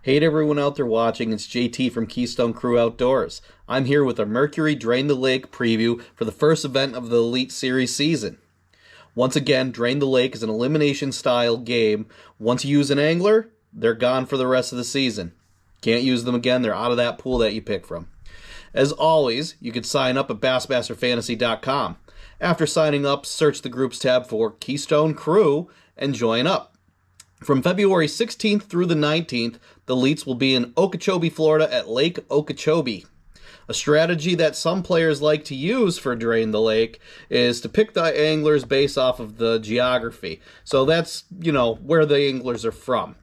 Hey to everyone out there watching, it's JT from Keystone Crew Outdoors. I'm here with a Mercury Drain the Lake preview for the first event of the Elite Series season. Once again, Drain the Lake is an elimination style game. Once you use an angler, they're gone for the rest of the season. Can't use them again, they're out of that pool that you pick from. As always, you can sign up at bassmasterfantasy.com. After signing up, search the groups tab for Keystone Crew and join up. From February 16th through the 19th, the Elites will be in Okeechobee, Florida at Lake Okeechobee. A strategy that some players like to use for Drain the Lake is to pick the anglers based off of the geography. So that's, where the anglers are from.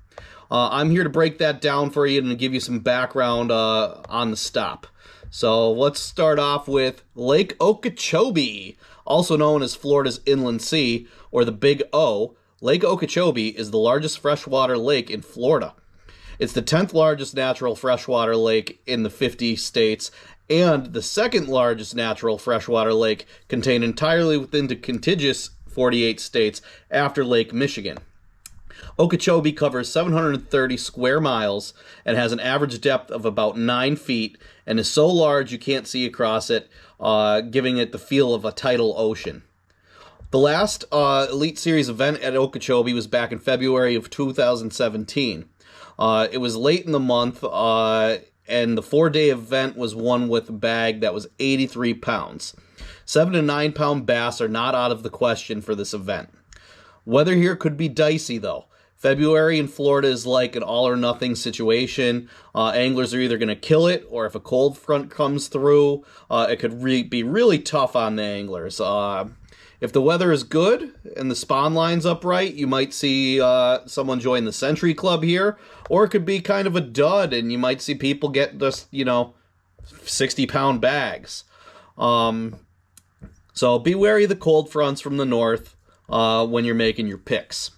I'm here to break that down for you and give you some background on the stop. So let's start off with Lake Okeechobee, also known as Florida's Inland Sea, or the Big O. Lake Okeechobee is the largest freshwater lake in Florida. It's the 10th largest natural freshwater lake in the 50 states and the second largest natural freshwater lake contained entirely within the contiguous 48 states after Lake Michigan. Okeechobee covers 730 square miles and has an average depth of about 9 feet and is so large you can't see across it, giving it the feel of a tidal ocean. The last Elite Series event at Okeechobee was back in February of 2017. It was late in the month, and the 4-day event was won with a bag that was 83 pounds. 7 to 9 pound bass are not out of the question for this event. Weather here could be dicey, though. February in Florida is like an all-or-nothing situation. Anglers are either going to kill it, or if a cold front comes through, it could be really tough on the anglers. If the weather is good and the spawn line's upright, you might see someone join the Century Club here, or it could be kind of a dud, and you might see people get just, 60-pound bags. So be wary of the cold fronts from the north when you're making your picks.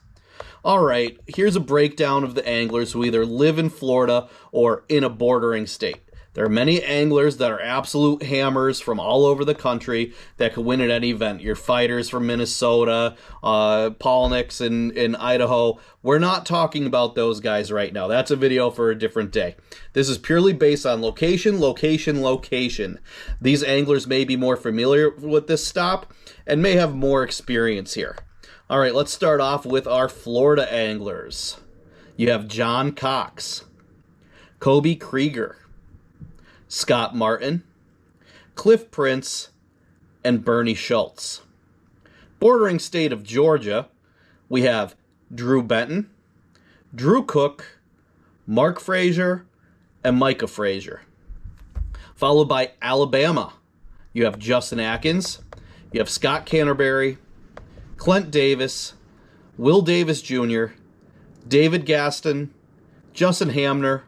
All right, here's a breakdown of the anglers who either live in Florida or in a bordering state. There are many anglers that are absolute hammers from all over the country that could win at any event. Your fighters from Minnesota, Polnicks in Idaho. We're not talking about those guys right now. That's a video for a different day. This is purely based on location, location, location. These anglers may be more familiar with this stop and may have more experience here. All right, let's start off with our Florida anglers. You have John Cox, Koby Kreiger, Scott Martin, Cliff Prince, and Bernie Shultz. Bordering state of Georgia, we have Drew Benton, Drew Cook, Marc Frazier, and Micah Frazier. Followed by Alabama, you have Justin Atkins, you have Scott Canterbury, Clent Davis, Will Davis Jr., David Gaston, Justin Hamner,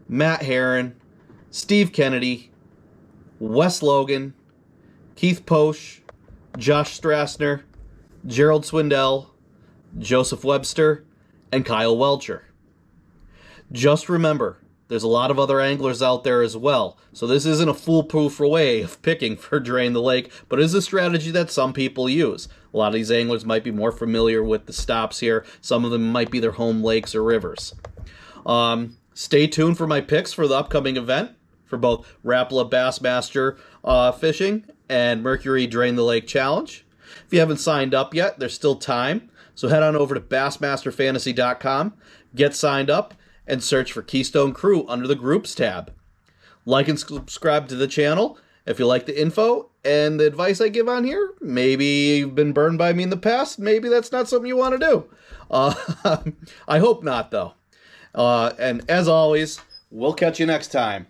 Matt Herren, Steve Kennedy, Wes Logan, Keith Poche, Josh Stracner, Gerald Swindle, Joseph Webster, and Kyle Welcher. Just remember, there's a lot of other anglers out there as well, so this isn't a foolproof way of picking for Drain the Lake, but it is a strategy that some people use. A lot of these anglers might be more familiar with the stops here. Some of them might be their home lakes or rivers. Stay tuned for my picks for the upcoming event for both Rapala Bassmaster fishing and Mercury Drain the Lake Challenge. If you haven't signed up yet, there's still time, so head on over to bassmasterfantasy.com, get signed up, and search for Keystone Crew under the Groups tab. Like and subscribe to the channel if you like the info and the advice I give on here. Maybe you've been burned by me in the past. Maybe that's not something you want to do. I hope not, though. And as always, we'll catch you next time.